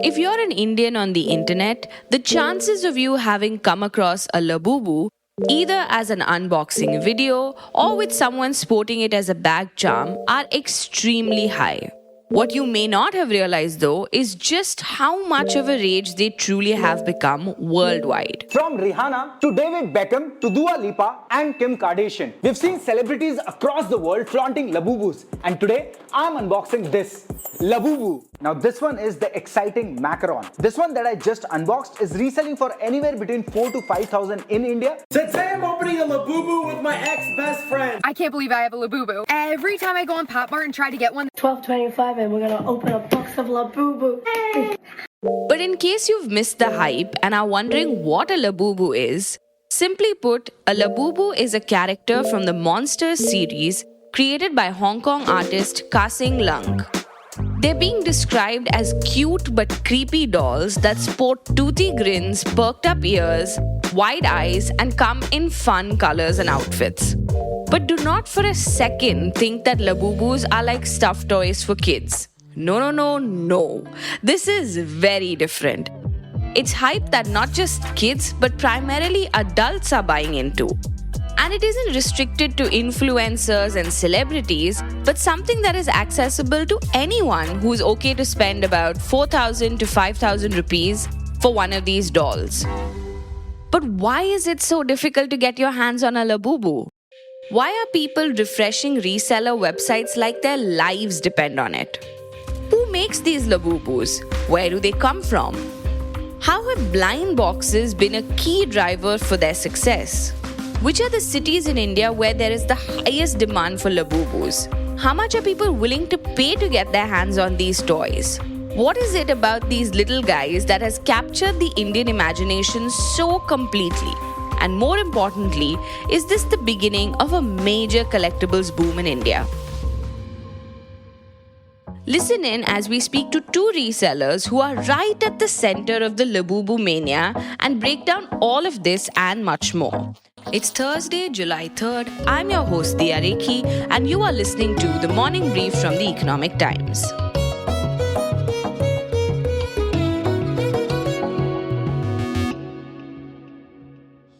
If you're an Indian on the internet, the chances of you having come across a Labubu either as an unboxing video or with someone sporting it as a bag charm are extremely high. What you may not have realized though is just how much of a rage they truly have become worldwide. From Rihanna to David Beckham to Dua Lipa and Kim Kardashian, we've seen celebrities across the world flaunting Labubus. And today, I'm unboxing this Labubu. Now this one is the exciting macaron. This one that I just unboxed is reselling for anywhere between 4,000 to 5,000 in India. Today I'm opening a Labubu with my ex-best friend. I can't believe I have a Labubu. Every time I go on Pop Mart and try to get one, $12.25 and we're gonna open a box of Labubu. Hey. But in case you've missed the hype and are wondering what a Labubu is, simply put, a Labubu is a character from the Monsters series created by Hong Kong artist Ka Sing Lung. They're being described as cute but creepy dolls that sport toothy grins, perked up ears, wide eyes, and come in fun colors and outfits. But do not for a second think that Labubus are like stuffed toys for kids. No. This is very different. It's hype that not just kids but primarily adults are buying into. And it isn't restricted to influencers and celebrities, but something that is accessible to anyone who's okay to spend about 4,000 to 5,000 rupees for one of these dolls. But why is it so difficult to get your hands on a Labubu? Why are people refreshing reseller websites like their lives depend on it? Who makes these Labubus? Where do they come from? How have blind boxes been a key driver for their success? Which are the cities in India where there is the highest demand for Labubus? How much are people willing to pay to get their hands on these toys? What is it about these little guys that has captured the Indian imagination so completely? And more importantly, is this the beginning of a major collectibles boom in India? Listen in as we speak to two resellers who are right at the center of the Labubu mania and break down all of this and much more. It's Thursday, July 3rd. I'm your host, Diya Rekhi, and you are listening to The Morning Brief from The Economic Times.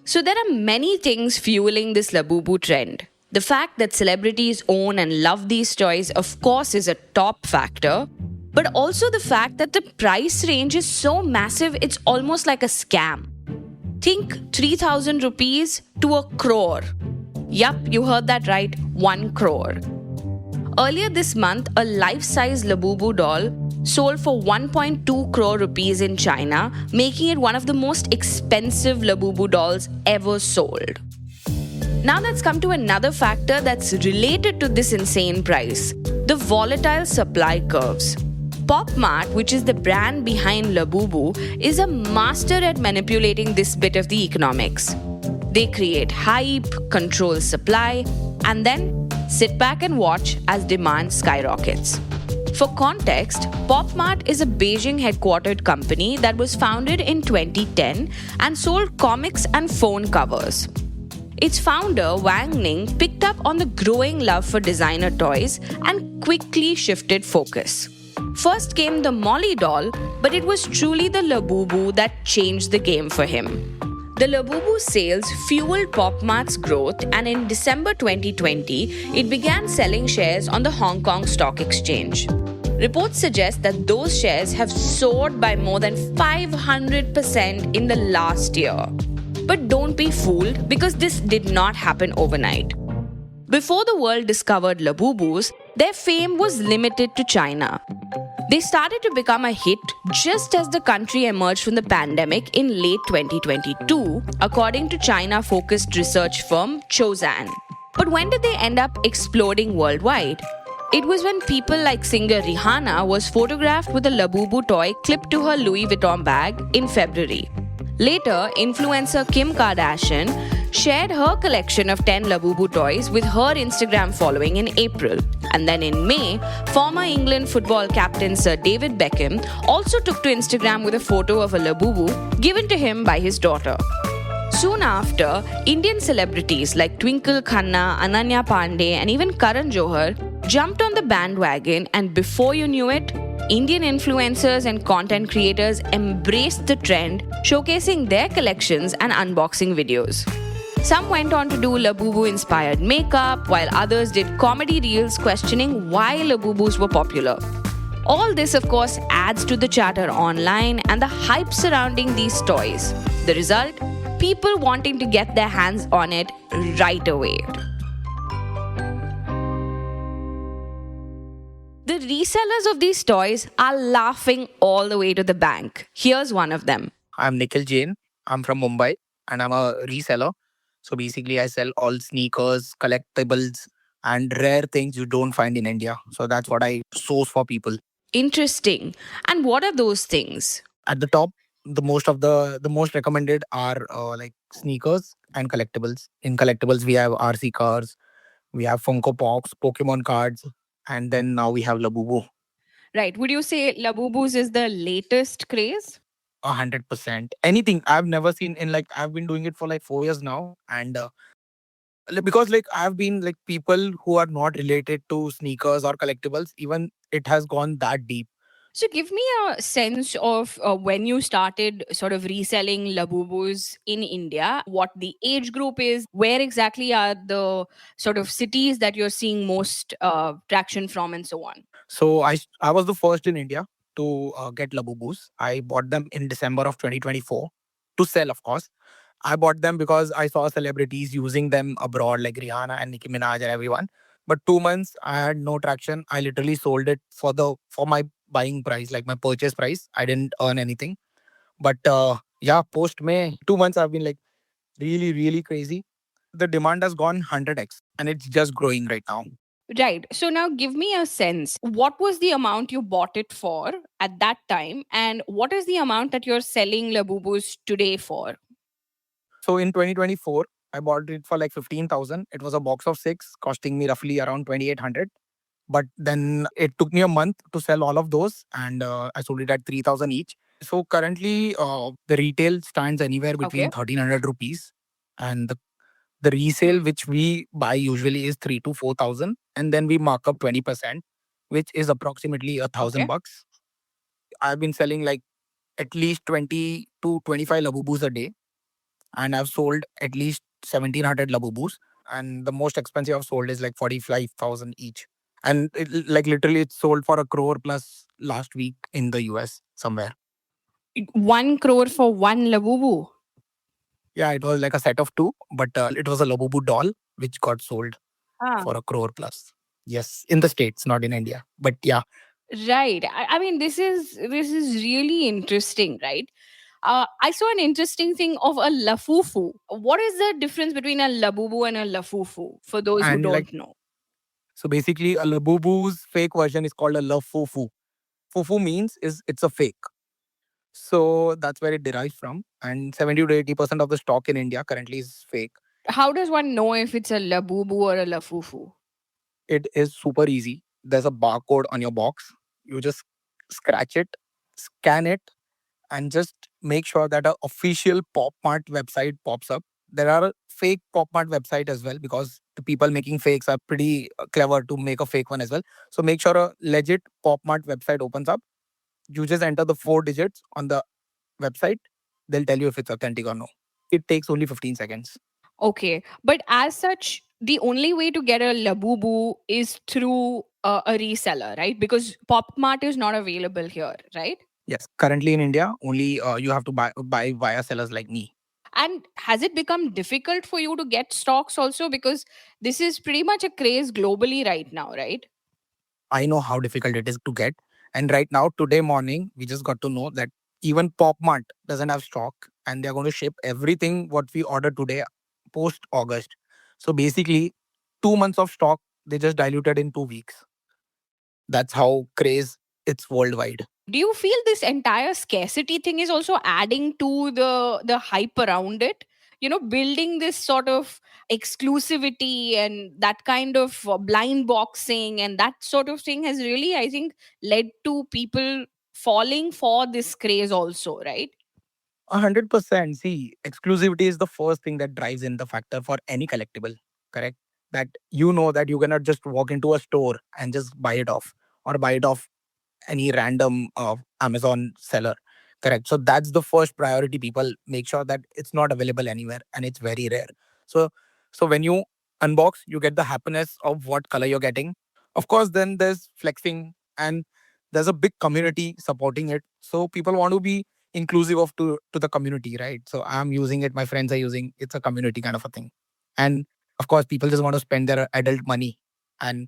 So there are many things fueling this Labubu trend. The fact that celebrities own and love these toys, of course, is a top factor. But also the fact that the price range is so massive, it's almost like a scam. Think 3,000 rupees to 1 crore. Yup, you heard that right, 1 crore. Earlier this month, a life-size Labubu doll sold for 1.2 crore rupees in China, making it one of the most expensive Labubu dolls ever sold. Now let's come to another factor that's related to this insane price: the volatile supply curves. Pop Mart, which is the brand behind Labubu, is a master at manipulating this bit of the economics. They create hype, control supply, and then sit back and watch as demand skyrockets. For context, Pop Mart is a Beijing headquartered company that was founded in 2010 and sold comics and phone covers. Its founder, Wang Ning, picked up on the growing love for designer toys and quickly shifted focus. First came the Molly doll, but it was truly the Labubu that changed the game for him. The Labubu sales fueled Pop Mart's growth, and in December 2020, it began selling shares on the Hong Kong Stock Exchange. Reports suggest that those shares have soared by more than 500% in the last year. But don't be fooled, because this did not happen overnight. Before the world discovered Labubus, their fame was limited to China. They started to become a hit just as the country emerged from the pandemic in late 2022, according to China-focused research firm Chozan. But when did they end up exploding worldwide? It was when people like singer Rihanna was photographed with a Labubu toy clipped to her Louis Vuitton bag in February. Later, influencer Kim Kardashian shared her collection of 10 Labubu toys with her Instagram following in April. And then in May, former England football captain Sir David Beckham also took to Instagram with a photo of a Labubu given to him by his daughter. Soon after, Indian celebrities like Twinkle Khanna, Ananya Pandey, and even Karan Johar jumped on the bandwagon, and before you knew it, Indian influencers and content creators embraced the trend, showcasing their collections and unboxing videos. Some went on to do Labubu inspired makeup, while others did comedy reels questioning why Labubus were popular. All this, of course, adds to the chatter online and the hype surrounding these toys. The result? People wanting to get their hands on it right away. The resellers of these toys are laughing all the way to the bank. Here's one of them. I'm Nikhil Jain. I'm from Mumbai and I'm a reseller. So basically, I sell all sneakers, collectibles, and rare things you don't find in India. So that's what I source for people. Interesting. And what are those things? At the top, the most recommended are like sneakers and collectibles. In collectibles, we have RC cars, we have Funko Pops, Pokemon cards, and then now we have Labubu. Right. Would you say Labubus is the latest craze? 100%. Anything I've never seen in, like, I've been doing it for like 4 years now, and because like I've been like people who are not related to sneakers or collectibles, even it has gone that deep. So, give me a sense of when you started sort of reselling Labubus in India, what the age group is, where exactly are the sort of cities that you're seeing most traction from, and so on. So I was the first in India to get Labubus. I bought them in December of 2024 to sell, of course. I bought them because I saw celebrities using them abroad, like Rihanna and Nicki Minaj and everyone. But 2 months, I had no traction. I literally sold it for my buying price, like my purchase price. I didn't earn anything. But yeah, post May, 2 months I've been like really, really crazy. The demand has gone 100x and it's just growing right now. Right. So now give me a sense. What was the amount you bought it for at that time? And what is the amount that you're selling Labubus today for? So in 2024, I bought it for like 15,000. It was a box of six, costing me roughly around 2,800. But then it took me a month to sell all of those, and I sold it at 3,000 each. So currently, the retail stands anywhere between Okay. 1,300 rupees, and the resale which we buy usually is 3 to 4,000, and then we mark up 20%, which is approximately a thousand Okay. bucks. I've been selling like at least 20 to 25 labubus a day, and I've sold at least 1,700 labubus. And the most expensive I've sold is like 45,000 each. And like literally, it's sold for a crore plus last week in the US somewhere. 1 crore for one Labubu. Yeah, it was like a set of two, but it was a Labubu doll which got sold Ah. for a crore plus. Yes, in the States, not in India. But yeah, Right. I mean, this is really interesting, right? I saw an interesting thing of a lafufu. What is the difference between a labubu and a lafufu? For those who and like, don't know. so basically, a Labubu's fake version is called a love fufu. Fufu means is it's a fake. So that's where it derives from. And 70 to 80% of the stock in India currently is fake. How does one know if it's a labubu or a lafufu? It is super easy. There's a barcode on your box. You just scratch it, scan it, and just make sure that a official Pop Mart website pops up. There are fake Pop Mart website as well, because the people making fakes are pretty clever to make a fake one as well. So make sure a legit Pop Mart website opens up. You just enter the 4 digits on the website. They'll tell you if it's authentic or no. It takes only 15 seconds. Okay. But as such, the only way to get a Labubu is through a reseller, right? Because Pop Mart is not available here, right? Yes, currently in India, only you have to buy via sellers like me. And has it become difficult for you to get stocks also? Because this is pretty much a craze globally right now, right? I know how difficult it is to get. And right now, today morning, we just got to know that even Pop Mart doesn't have stock, and they're going to ship everything what we ordered today post August. So basically, 2 months of stock, they just diluted in 2 weeks. That's how craze it's worldwide. Do you feel this entire scarcity thing is also adding to the hype around it? You know, building this sort of exclusivity and that kind of blind boxing and that sort of thing has really, I think, led to people falling for this craze also, right? 100%. See, exclusivity is the first thing that drives in the factor for any collectible, correct? That you know that you cannot just walk into a store and just buy it off or buy it off any random Amazon seller. Correct. So that's the first priority. People make sure that it's not available anywhere and it's very rare. So when you unbox, you get the happiness of what color you're getting. Of course, then there's flexing and there's a big community supporting it. So people want to be inclusive of to the community, right? So I'm using it, my friends are using it's a community kind of a thing. And of course, people just want to spend their adult money. And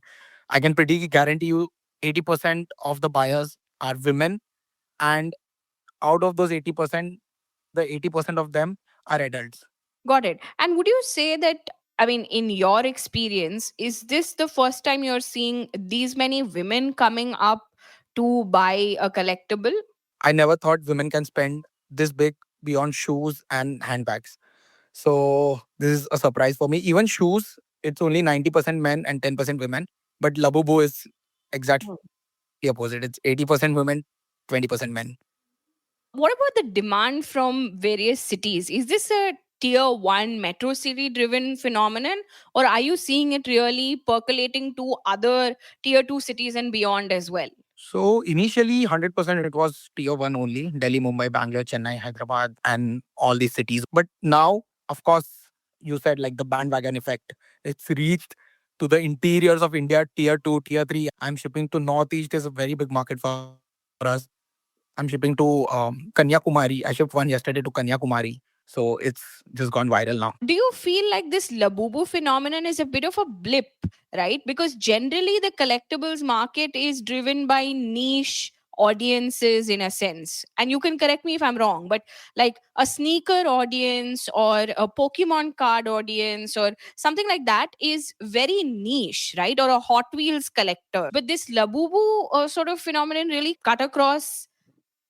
I can pretty guarantee you 80% of the buyers are women. And out of those 80%, the 80% of them are adults. Got it. And would you say that, I mean, in your experience, is this the first time you're seeing these many women coming up to buy a collectible? I never thought women can spend this big beyond shoes and handbags. So this is a surprise for me. Even shoes, it's only 90% men and 10% women. But Labubu is exactly opposite. It's 80% women, 20% men. What about the demand from various cities? Is this a tier one metro city driven phenomenon, or are you seeing it really percolating to other tier two cities and beyond as well? So initially, 100% it was tier one only Delhi, Mumbai, Bangalore, Chennai, Hyderabad, and all these cities. But now, of course, you said like the bandwagon effect, it's reached to the interiors of India, tier two, tier three. I'm shipping to Northeast, is a very big market for us. I'm shipping to Kanyakumari. I shipped one yesterday to Kanyakumari. So it's just gone viral now. Do you feel like this Labubu phenomenon is a bit of a blip, right? Because generally the collectibles market is driven by niche audiences in a sense. And you can correct me if I'm wrong, but like a sneaker audience or a Pokemon card audience or something like that is very niche, right? Or a Hot Wheels collector. But this Labubu sort of phenomenon really cut across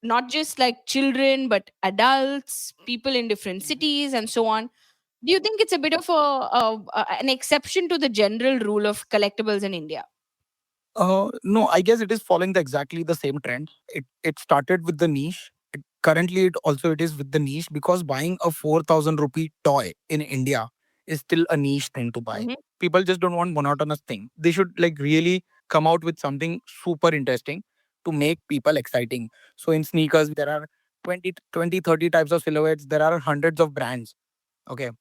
not just like children, but adults, people in different cities, and so on. Do you think it's a bit of an exception to the general rule of collectibles in India? No, I guess it is following exactly the same trend. It started with the niche. Currently, it is with the niche because buying a 4,000 rupee toy in India is still a niche thing to buy. Mhm. People just don't want monotonous thing. They should like really come out with something super interesting to make people exciting. So in sneakers, there are 30 types of silhouettes. There are hundreds of brands. Okay.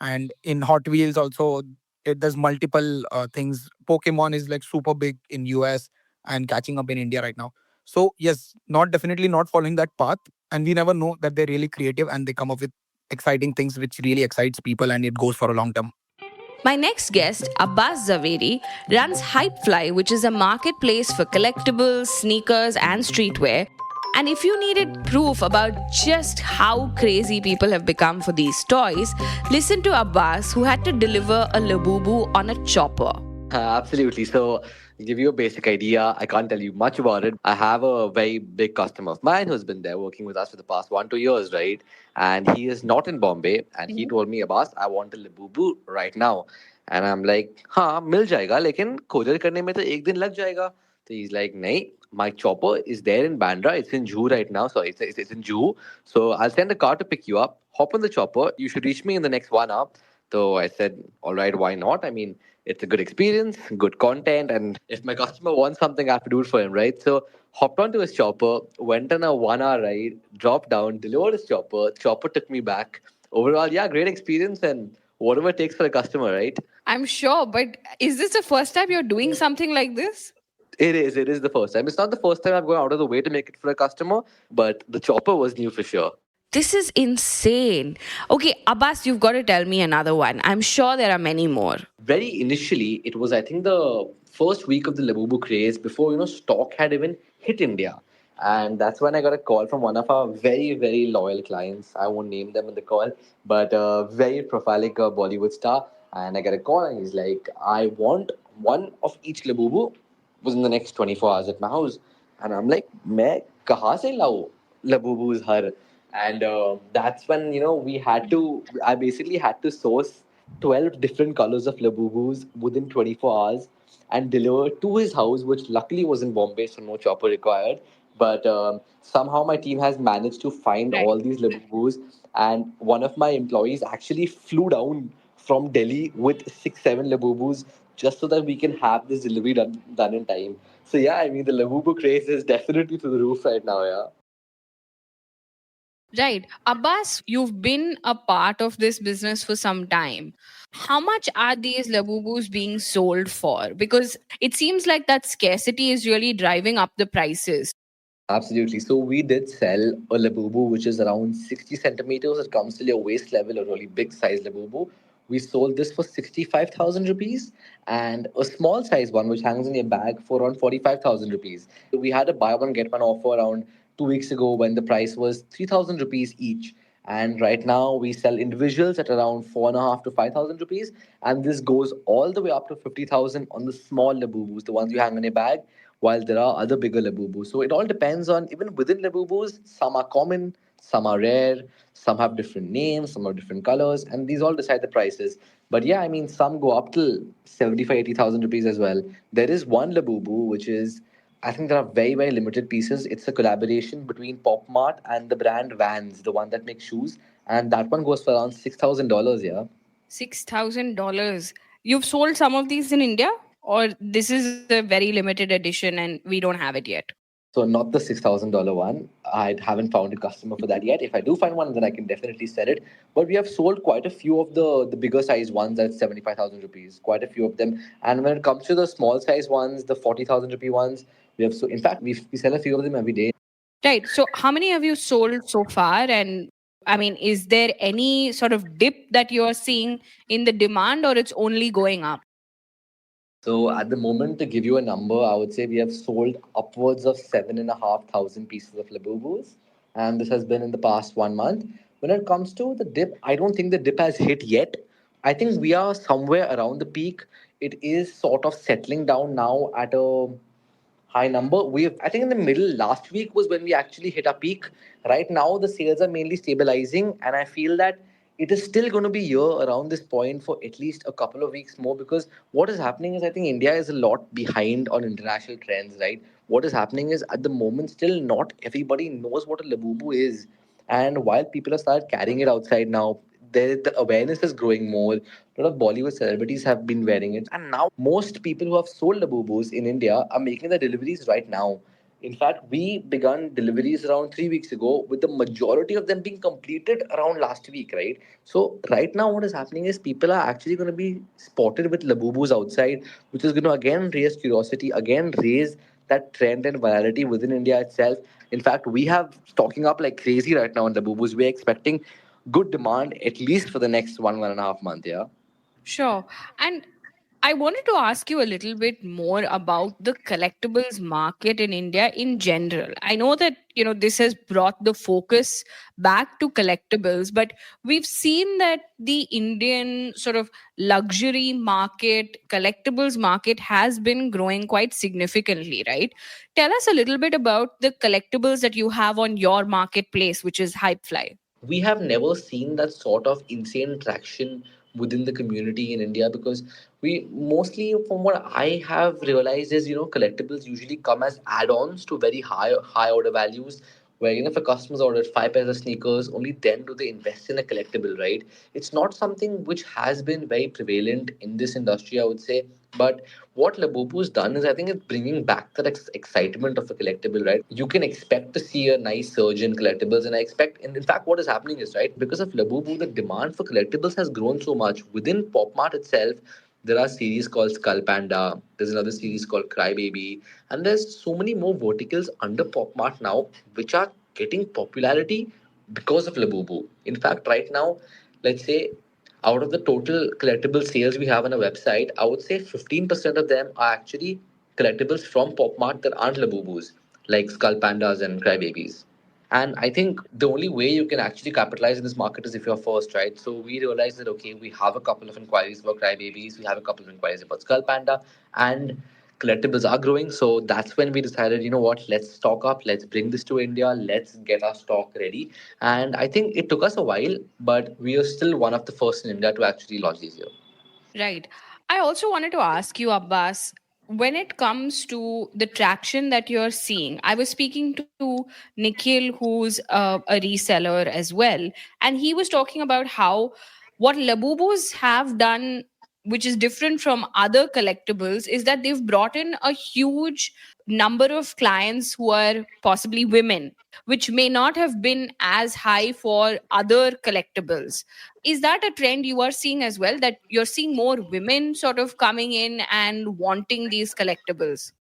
And in Hot Wheels also, there's multiple things. Pokemon is like super big in US and catching up in India right now. So yes, not definitely not following that path. And we never know that they're really creative and they come up with exciting things which really excites people and it goes for a long term. My next guest, Abbas Zaveri, runs Hypefly, which is a marketplace for collectibles, sneakers, and streetwear. And if you needed proof about just how crazy people have become for these toys, listen to Abbas, who had to deliver a Labubu on a chopper. Absolutely. So, to give you a basic idea, I can't tell you much about it. I have a very big customer of mine who's been there working with us for the past 1 2 years, right? And he is not in Bombay. And he told me, Abbas, I want a Labubu right now. And I'm like, हाँ मिल जाएगा लेकिन courier करने में तो एक दिन लग जाएगा. So he's like, nahi, my chopper is there in Bandra. It's in Juhu right now. So it's in Juhu. So I'll send a car to pick you up. Hop on the chopper. You should reach me in the next 1 hour. So I said, all right, why not? I mean, it's a good experience, good content, and if my customer wants something, I have to do it for him, right? So hopped onto his chopper, went on a 1 hour ride, dropped down, delivered his chopper. Chopper took me back. Overall, yeah, great experience and whatever it takes for a customer, right? I'm sure, but is this the first time you're doing something like this? It is. It is the first time. It's not the first time I've gone out of the way to make it for a customer, but the chopper was new for sure. This is insane. Okay, Abbas, you've got to tell me another one. I'm sure there are many more. Very initially, it was I think the first week of the Labubu craze before stock had even hit India, and that's when I got a call from one of our very loyal clients. I won't name them in the call, but a very prolific Bollywood star. And I get a call, and he's like, "I want one of each Labubu within the next 24 hours at my house." And I'm like, "मैं कहाँ से लाऊं Labubus her?" And that's when we had to. I basically had to source 12 different colors of Labubus within 24 hours and deliver to his house, which luckily was in Bombay, so no chopper required. But somehow my team has managed to find Right. all these Labubus, and one of my employees actually flew down from Delhi with 6 7 Labubus just so that we can have this delivery done in time. So yeah, I mean the Labubu craze is definitely through the roof right now. Yeah. Right. Abbas, you've been a part of this business for some time. How much are these labubus being sold for? Because it seems like that scarcity is really driving up the prices. Absolutely. So we did sell a Labubu, which is around 60 centimeters. It comes till your waist level, a really big size Labubu. We sold this for 65,000 rupees, and a small size one, which hangs in your bag, for around 45,000 rupees. We had a buy one, get one offer around 2 weeks ago when the price was 3,000 rupees each. And right now we sell individuals at around 4.5 to 5,000 rupees. And this goes all the way up to 50,000 on the small Labubus, the ones you hang in your bag, while there are other bigger Labubus. So it all depends on, even within Labubus, some are common, some are rare, some have different names, some have different colors, and these all decide the prices. But yeah, I mean, some go up till 75, 80,000 rupees as well. There is one Labubu, which is, I think there are very, very limited pieces. It's a collaboration between Pop Mart and the brand Vans, the one that makes shoes. And that one goes for around $6,000, yeah. $6,000. You've sold some of these in India? Or this is a very limited edition and we don't have it yet? So not the $6,000 one. I haven't found a customer for that yet. If I do find one, then I can definitely sell it. But we have sold quite a few of the bigger size ones at 75,000 rupees. Quite a few of them. And when it comes to the small size ones, the 40,000 rupee ones, we have, so in fact we sell a few of them every day. Right. So, how many have you sold so far? And I mean, is there any sort of dip that you're seeing in the demand or it's only going up? So at the moment, to give you a number, I would say we have sold upwards of 7,500 pieces of Labubus, and this has been in the past 1 month. When it comes to the dip, I don't think the dip has hit yet. I think we are somewhere around the peak. It is sort of settling down now at a high number. We, I think in the middle last week was when we actually hit a peak. Right now, the sales are mainly stabilizing, and I feel that it is still going to be here around this point for at least a couple of weeks more, because what is happening is I think India is a lot behind on international trends, right? What is happening is at the moment still not everybody knows what a labubu is, and while people have started carrying it outside now, the awareness is growing more. A lot of Bollywood celebrities have been wearing it, and now most people who have sold Labubus in India are making the deliveries right now. In fact, we began deliveries around 3 weeks ago, with the majority of them being completed around last week, right? So, right now, what is happening is people are actually going to be spotted with Labubus outside, which is going to again raise curiosity, again raise that trend and virality within India itself. In fact, we have stocking up like crazy right now on Labubus. We're expecting good demand at least for the next 1.5 month, yeah. Sure. And I wanted to ask you a little bit more about the collectibles market in India in general. I know that, this has brought the focus back to collectibles, but we've seen that the Indian sort of luxury market, collectibles market has been growing quite significantly, right? Tell us a little bit about the collectibles that you have on your marketplace, which is Hypefly. We have never seen that sort of insane traction within the community in India, because we mostly, from what I have realized, is collectibles usually come as add-ons to very high order values. Where if a customer's ordered 5 pairs of sneakers, only then do they invest in a collectible, right? It's not something which has been very prevalent in this industry, I would say. But what Labubu's done is, I think, it's bringing back that excitement of a collectible, right? You can expect to see a nice surge in collectibles, and I expect, and in fact, what is happening is, right, because of Labubu, the demand for collectibles has grown so much within Pop Mart itself. There are series called Skull Panda. There's another series called Crybaby, and there's so many more verticals under Pop Mart now, which are getting popularity because of Labubu. In fact, right now, let's say out of the total collectible sales we have on a website, I would say 15% of them are actually collectibles from Pop Mart that aren't Labubus, like Skull Pandas and Crybabies. And I think the only way you can actually capitalize in this market is if you're first, right? So we realized that, okay, we have a couple of inquiries about Crybabies, we have a couple of inquiries about Skull Panda, and collectibles are growing. So that's when we decided, you know what, let's stock up, let's bring this to India, let's get our stock ready. And I think it took us a while, but we are still one of the first in India to actually launch these here. Right. I also wanted to ask you, Abbas, when it comes to the traction that you're seeing, I was speaking to Nikhil, who's a reseller as well, and he was talking about how what Labubus have done which is different from other collectibles, is that they've brought in a huge number of clients who are possibly women, which may not have been as high for other collectibles. Is that a trend you are seeing as well, that you're seeing more women sort of coming in and wanting these collectibles?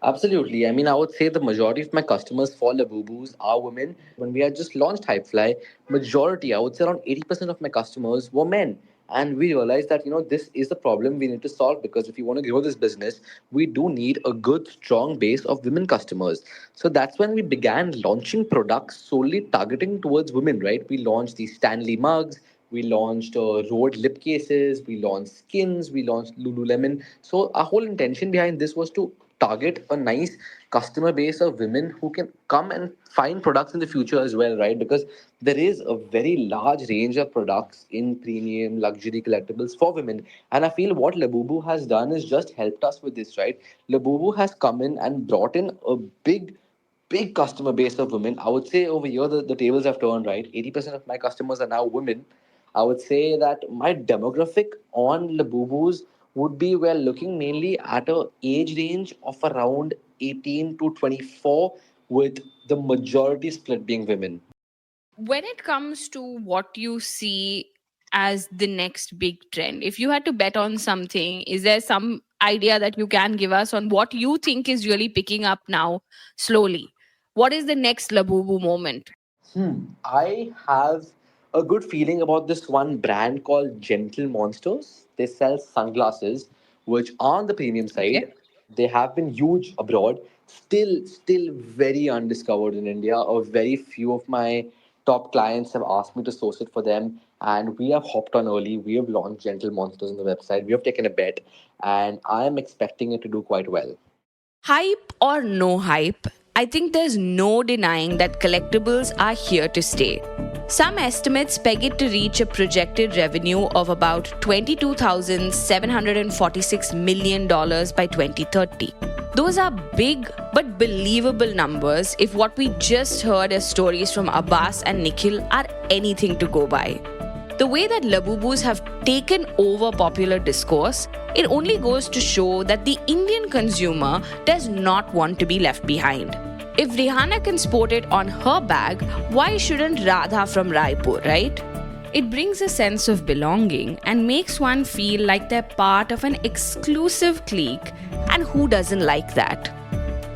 Absolutely. I mean, I would say the majority of my customers for Labubus are women. When we had just launched Hypefly, majority, I would say around 80% of my customers were men. And we realized that, this is the problem we need to solve, because if you want to grow this business, we do need a good, strong base of women customers. So that's when we began launching products solely targeting towards women, right? We launched the Stanley mugs, we launched road lip cases, we launched skins, we launched Lululemon. So our whole intention behind this was to target a nice customer base of women who can come and find products in the future as well, right? Because there is a very large range of products in premium luxury collectibles for women. And I feel what Labubu has done is just helped us with this, right? Labubu has come in and brought in a big customer base of women. I would say over here the tables have turned, right? 80% of my customers are now women. I would say that my demographic on Labubus would be, we're looking mainly at a age range of around 18 to 24, with the majority split being women. When it comes to what you see as the next big trend, if you had to bet on something, is there some idea that you can give us on what you think is really picking up now slowly? What is the next Labubu moment? I have a good feeling about this one brand called Gentle Monsters. They sell sunglasses, which on the premium Okay. side, they have been huge abroad. Still very undiscovered in India. A very few of my top clients have asked me to source it for them, and we have hopped on early. We have launched Gentle Monsters on the website. We have taken a bet, and I am expecting it to do quite well. Hype or no hype, I think there's no denying that collectibles are here to stay. Some estimates peg it to reach a projected revenue of about $22,746 million by 2030. Those are big but believable numbers if what we just heard as stories from Abbas and Nikhil are anything to go by. The way that Labubus have taken over popular discourse, it only goes to show that the Indian consumer does not want to be left behind. If Rihanna can sport it on her bag, why shouldn't Radha from Raipur, right? It brings a sense of belonging and makes one feel like they're part of an exclusive clique, and who doesn't like that?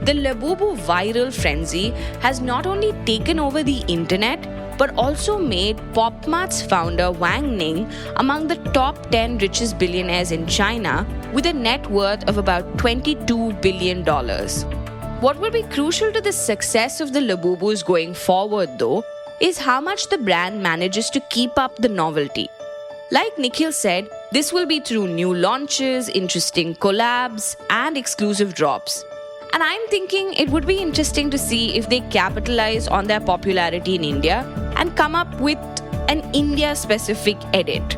The Labubu viral frenzy has not only taken over the internet but also made PopMart's founder Wang Ning among the top 10 richest billionaires in China with a net worth of about $22 billion. What will be crucial to the success of the Labubus going forward, though, is how much the brand manages to keep up the novelty. Like Nikhil said, this will be through new launches, interesting collabs, and exclusive drops. And I'm thinking it would be interesting to see if they capitalize on their popularity in India and come up with an India-specific edit.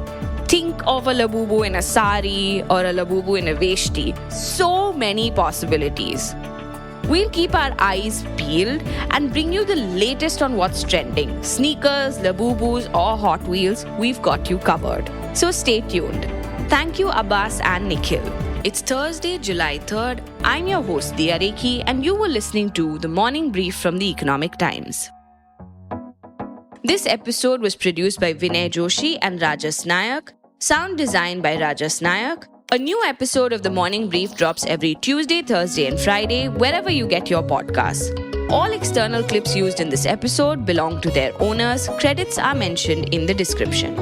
Think of a Labubu in a sari or a Labubu in a veshti. So many possibilities. We'll keep our eyes peeled and bring you the latest on what's trending. Sneakers, Labubus, or Hot Wheels, we've got you covered. So stay tuned. Thank you, Abbas and Nikhil. It's Thursday, July 3rd. I'm your host, Diya Rekhi, and you were listening to The Morning Brief from The Economic Times. This episode was produced by Vinay Joshi and Rajas Nayak. Sound design by Rajas Nayak. A new episode of The Morning Brief drops every Tuesday, Thursday, and Friday, wherever you get your podcasts. All external clips used in this episode belong to their owners. Credits are mentioned in the description.